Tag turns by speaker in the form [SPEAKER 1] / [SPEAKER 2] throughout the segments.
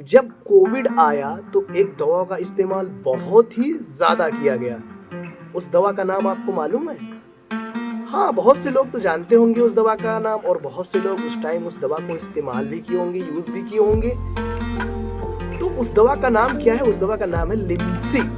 [SPEAKER 1] जब कोविड आया तो एक दवा का इस्तेमाल बहुत ही ज़्यादा किया गया। उस दवा का नाम आपको मालूम है? हाँ, बहुत से लोग तो जानते होंगे उस दवा का नाम और बहुत से लोग उस टाइम उस दवा को इस्तेमाल भी किए होंगे, यूज़ भी किए होंगे। तो उस दवा का नाम क्या है? उस दवा का नाम है लिम्सी।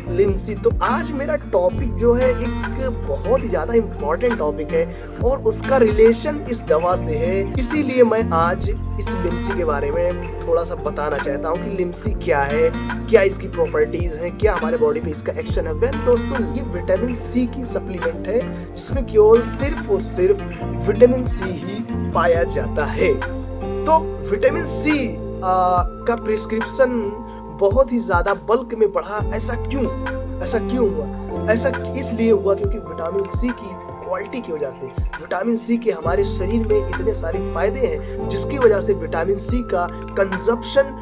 [SPEAKER 1] लिम्सी। तो आज मेरा टॉपिक जो है एक बहुत ही ज़्यादा इम्पोर्टेंट टॉपिक है और उसका रिलेशन इस दवा से है। इसीलिए मैं आज इस लिम्सी के बारे में थोड़ा सा बताना चाहता हूँ कि लिम्सी क्या है, क्या इसकी प्रॉपर्टीज हैं, क्या हमारे बॉडी पे इसका एक्शन है। वेल दोस्तों, ये विटामिन सी की सप्लीमेंट है जिसमें केवल सिर्फ और सिर्फ विटामिन सी ही पाया जाता है। तो विटामिन सी का प्रिस्क्रिप्शन बहुत ही ज्यादा बल्क में बढ़ा। ऐसा क्यों हुआ? ऐसा इसलिए हुआ क्योंकि विटामिन सी की क्वालिटी की वजह से। विटामिन सी के हमारे शरीर में इतने सारे फायदे हैं जिसकी वजह से विटामिन सी का कंजप्शन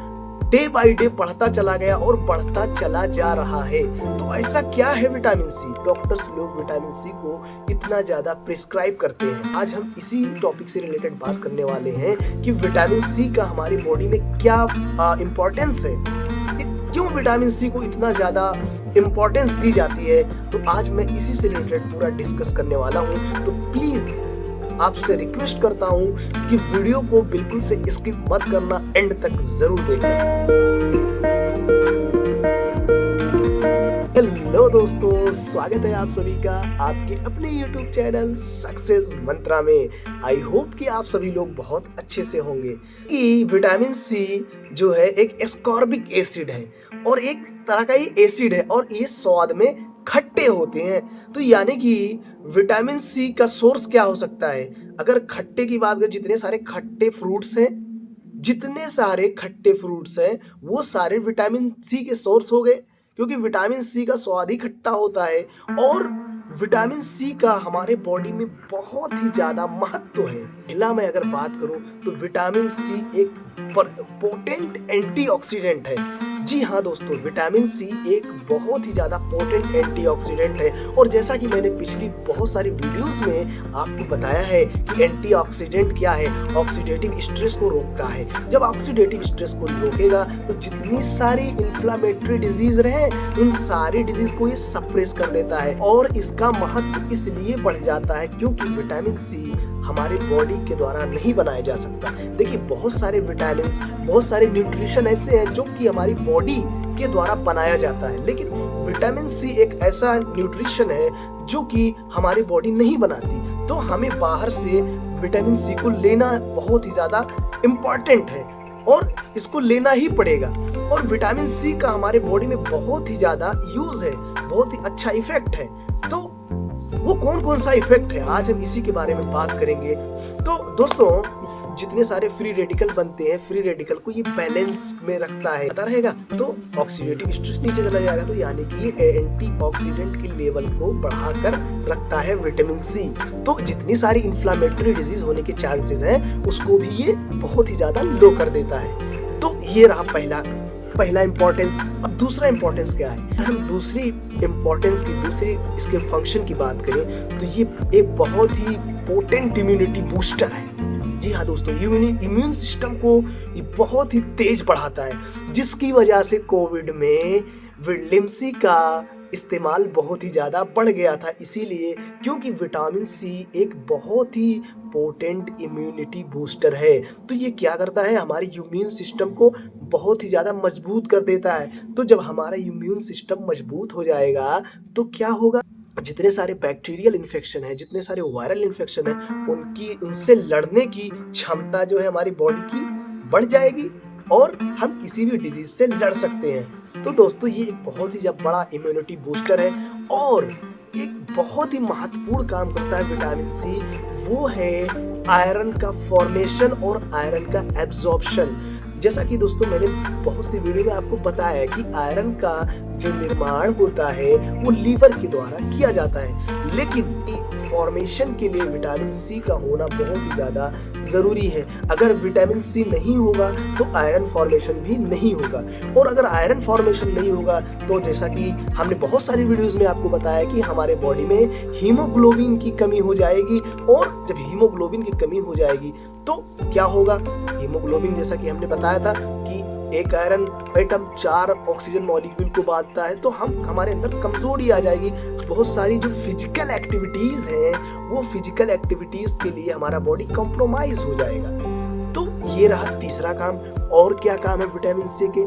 [SPEAKER 1] डे बाय डे बढ़ता चला गया और बढ़ता चला जा रहा है। तो ऐसा क्या है विटामिन सी? डॉक्टर्स लोग विटामिन सी को इतना ज्यादा प्रिस्क्राइब करते हैं। आज हम इसी टॉपिक से रिलेटेड बात करने वाले हैं कि विटामिन सी का हमारी बॉडी में क्या इम्पोर्टेंस है, क्यों विटामिन सी को इतना ज्यादा इम्पोर्टेंस दी जाती है। तो आज मैं इसी से रिलेटेड पूरा डिस्कस करने वाला हूँ। तो प्लीज आपसे रिक्वेस्ट करता हूँ कि वीडियो को बिल्कुल से स्किप मत करना, एंड तक जरूर देखना। हेलो दोस्तों, स्वागत है आप सभी का आपके अपने YouTube चैनल सक्सेस मंत्रा में। आई होप कि आप सभी लोग बहुत अच्छे से होंगे। कि विटामिन सी जो है एक एस्कॉर्बिक एसिड है और एक तरह का ये एसिड है और ये स्वाद में खट्टे होते हैं। तो यानी कि विटामिन सी का सोर्स क्या हो सकता है? अगर खट्टे की बात करें, जितने सारे खट्टे फ्रूट्स हैं वो सारे विटामिन सी के सोर्स हो गए, क्योंकि विटामिन सी का स्वाद ही खट्टा होता है। और विटामिन सी का हमारे बॉडी में बहुत ही ज्यादा महत्व है। पहला मैं अगर बात करूं तो विटामिन सी एक पोटेंट एंटीऑक्सीडेंट है। जी हाँ दोस्तों, विटामिन सी एक बहुत ही ज्यादा पोटेंट एंटीऑक्सीडेंट है। और जैसा कि मैंने पिछली बहुत सारी वीडियोस में आपको बताया है कि एंटीऑक्सीडेंट क्या है, ऑक्सीडेटिव स्ट्रेस को रोकता है। जब ऑक्सीडेटिव स्ट्रेस को रोकेगा तो जितनी सारी इन्फ्लामेटरी डिजीज रहे उन सारी डिजीज को ये सप्रेस कर देता है। और इसका महत्व इसलिए बढ़ जाता है क्योंकि विटामिन सी हमारे बॉडी के द्वारा नहीं बनाया जा सकता। देखिए, बहुत सारे विटामिन, बहुत सारे न्यूट्रिशन ऐसे हैं जो कि हमारी बॉडी के द्वारा बनाया जाता है, लेकिन विटामिन सी एक ऐसा न्यूट्रिशन है जो कि हमारी बॉडी नहीं बनाती। तो हमें बाहर से विटामिन सी को लेना बहुत ही ज्यादा इम्पोर्टेंट है और इसको लेना ही पड़ेगा। और विटामिन सी का हमारे बॉडी में बहुत ही ज्यादा यूज है, बहुत ही अच्छा इफेक्ट है। तो वो कौन कौन सा इफेक्ट है, आज हम इसी के बारे में बात करेंगे। तो दोस्तों, जितने सारे फ्री रेडिकल बनते हैं, फ्री रेडिकल को ये बैलेंस में रखता है, रहेगा तो ऑक्सीडेटिव स्ट्रेस नीचे चला जाएगा। तो यानी कि ये एंटीऑक्सीडेंट के लेवल को बढ़ाकर रखता है विटामिन सी। तो जितनी सारी इन्फ्लामेटरी डिजीज होने के चांसेस हैं उसको भी ये बहुत ही ज्यादा लो कर देता है। तो ये रहा पहला इंपॉर्टेंस। अब दूसरा इंपॉर्टेंस क्या है? हम दूसरी इसके फंक्शन की बात करें तो ये एक बहुत ही पोटेंट इम्यूनिटी बूस्टर है। जी हाँ दोस्तों, इम्यून सिस्टम को ये बहुत ही तेज बढ़ाता है, जिसकी वजह से कोविड में लिम्सी का इस्तेमाल बहुत ही ज्यादा बढ़ गया था। इसीलिए क्योंकि विटामिन सी एक बहुत ही पोटेंट इम्यूनिटी बूस्टर है। तो ये क्या करता है? हमारे इम्यून सिस्टम को बहुत ही ज्यादा मजबूत कर देता है। तो जब हमारा इम्यून सिस्टम मजबूत हो जाएगा तो क्या होगा? जितने सारे बैक्टीरियल इन्फेक्शन है, जितने सारे वायरल इन्फेक्शन है, उनसे लड़ने की क्षमता जो है हमारी बॉडी की बढ़ जाएगी और हम किसी भी डिजीज से लड़ सकते हैं। तो दोस्तों, ये एक बहुत ही बड़ा इम्यूनिटी बूस्टर है। और एक बहुत ही महत्वपूर्ण काम करता है विटामिन सी, वो है आयरन का फॉर्मेशन और आयरन का एब्जॉर्प्शन। जैसा कि दोस्तों मैंने बहुत सी वीडियो में आपको बताया है कि आयरन का जो निर्माण होता है वो लीवर के द्वारा किया जाता है, लेकिन फॉर्मेशन के लिए विटामिन सी का होना बहुत ही ज्यादा जरूरी है। अगर विटामिन सी नहीं होगा तो आयरन फॉर्मेशन भी नहीं होगा, और अगर आयरन फॉर्मेशन नहीं होगा तो जैसा कि हमने बहुत सारी वीडियोस में आपको बताया कि हमारे बॉडी में हीमोग्लोबिन की कमी हो जाएगी। और जब हीमोग्लोबिन की कमी हो जाएगी तो क्या होगा? हीमोग्लोबिन, जैसा कि हमने बताया था कि एक आयरन एटम 4 ऑक्सीजन मॉलिक्यूल को बांधता है, तो हमारे अंदर कमजोरी आ जाएगी। बहुत सारी जो फिजिकल एक्टिविटीज हैं, वो फिजिकल एक्टिविटीज के लिए हमारा बॉडी कॉम्प्रोमाइज हो जाएगा। तो ये रहा तीसरा काम। और क्या काम है विटामिन सी के?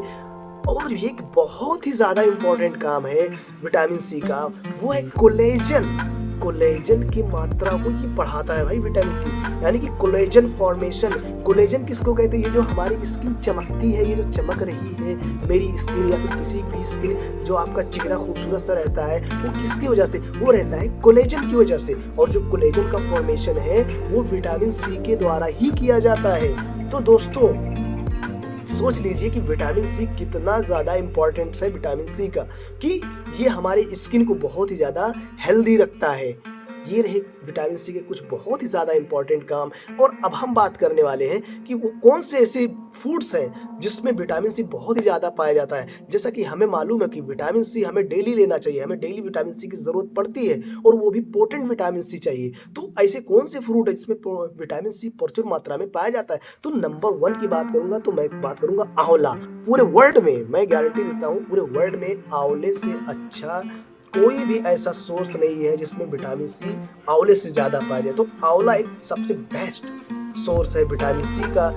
[SPEAKER 1] और एक बहुत ही ज्यादा इंपॉर्टेंट काम है विटामिन सी का, वो है कोलेजन। कोलेजन की मात्रा को ये बढ़ाता है भाई विटामिन सी, यानी कि कोलेजन फॉर्मेशन। कोलेजन किसको कहते हैं? ये जो हमारी स्किन चमकती है, ये जो चमक रही है मेरी स्किन या फिर किसी भी स्किन, जो आपका चेहरा खूबसूरत सा रहता है, वो किसकी वजह से? वो रहता है कोलेजन की वजह से। और जो कोलेजन का फॉर्मेशन है वो विटामिन सी के द्वारा ही किया जाता है। तो दोस्तों सोच लीजिए कि विटामिन सी कितना ज्यादा इंपॉर्टेंट है विटामिन सी का, कि ये हमारी स्किन को बहुत ही ज्यादा हेल्दी रखता है। ये रहे विटामिन सी के कुछ बहुत ही ज्यादा इंपॉर्टेंट काम। और अब हम बात करने वाले हैं कि वो कौन से ऐसे फूड्स हैं जिसमें विटामिन सी बहुत ही ज्यादा पाया जाता है। जैसा कि हमें मालूम है कि विटामिन सी हमें डेली लेना चाहिए, हमें डेली विटामिन सी की जरूरत पड़ती है, और वो भी पोटेंट विटामिन सी चाहिए। तो ऐसे कौन से फ्रूट है जिसमें विटामिन सी प्रचुर मात्रा में पाया जाता है? तो नंबर 1 की बात करूंगा तो मैं बात करूंगा आंवला। पूरे वर्ल्ड में मैं गारंटी देता हूँ, पूरे वर्ल्ड में आंवले से अच्छा कोई भी ऐसा सोर्स नहीं है जिसमें विटामिन सी आंवले से ज्यादा पाया जाए। तो आंवला एक सबसे बेस्ट सोर्स है विटामिन सी का।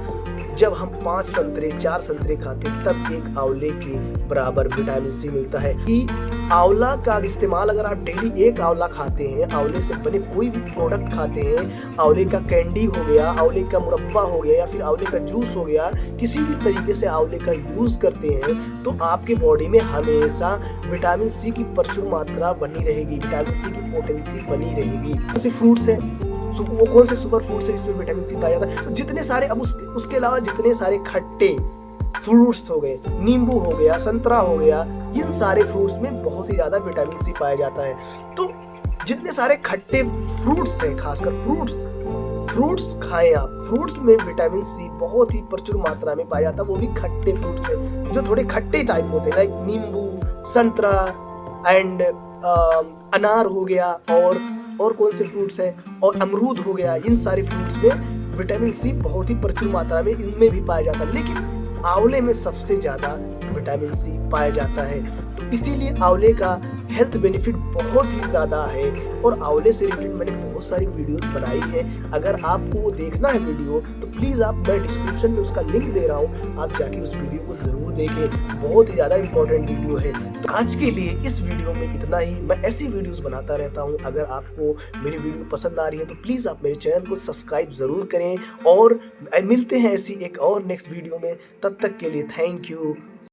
[SPEAKER 1] जब हम 5 संतरे 4 संतरे खाते हैं तब एक आंवले के बराबर विटामिन सी मिलता है। कि आंवला का इस्तेमाल अगर आप डेली एक आंवला खाते हैं, आंवले से बने कोई भी प्रोडक्ट खाते हैं, आंवले का कैंडी हो गया, आंवले का मुरब्बा हो गया, या फिर आंवले का जूस हो गया, किसी भी तरीके से आंवले का यूज करते हैं, तो आपके बॉडी में हमेशा विटामिन सी की प्रचुर मात्रा बनी रहेगी, विटामिन सी की पोटेंसी बनी रहेगी। ऐसे फ्रूट्स है, वो कौन से सुपर फूड्स है जिसमें विटामिन सी पाया जाता है? जितने सारे, अब उसके अलावा जितने सारे खट्टे फ्रूट्स हो गए, नींबू हो गया, संतरा हो गया, इन सारे फ्रूट्स में बहुत ही ज्यादा विटामिन सी पाया जाता है। तो जितने सारे खट्टे फ्रूट्स हैं, खासकर फ्रूट्स खाएं आप। फ्रूट्स में विटामिन सी बहुत ही प्रचुर मात्रा में पाया जाता है, वो भी खट्टे फ्रूट्स में जो थोड़े खट्टे टाइप होते हैं, लाइक नींबू, संतरा एंड अनार हो गया, और कौन से फ्रूट्स हैं, और अमरूद हो गया। इन सारे फ्रूट्स में विटामिन सी बहुत ही प्रचुर मात्रा में इनमें भी पाया जाता है, लेकिन आंवले में सबसे ज्यादा विटामिन सी पाया जाता है। तो इसीलिए आंवले का हेल्थ बेनिफिट बहुत ही ज्यादा है, और आंवले से रिलेटेड मैंने बहुत सारी वीडियोस बनाई है। अगर आपको वो देखना है वीडियो तो प्लीज मैं डिस्क्रिप्शन में उसका लिंक दे रहा हूँ, आप जाके उस वीडियो को जरूर देखें, बहुत ही ज्यादा इंपॉर्टेंट वीडियो है। तो आज के लिए इस वीडियो में इतना ही। मैं ऐसी वीडियोस बनाता रहता हूँ। अगर आपको मेरी वीडियो पसंद आ रही है तो प्लीज आप मेरे चैनल को सब्सक्राइब जरूर करें, और मिलते हैं ऐसी एक और नेक्स्ट वीडियो में। तब तक के लिए थैंक यू।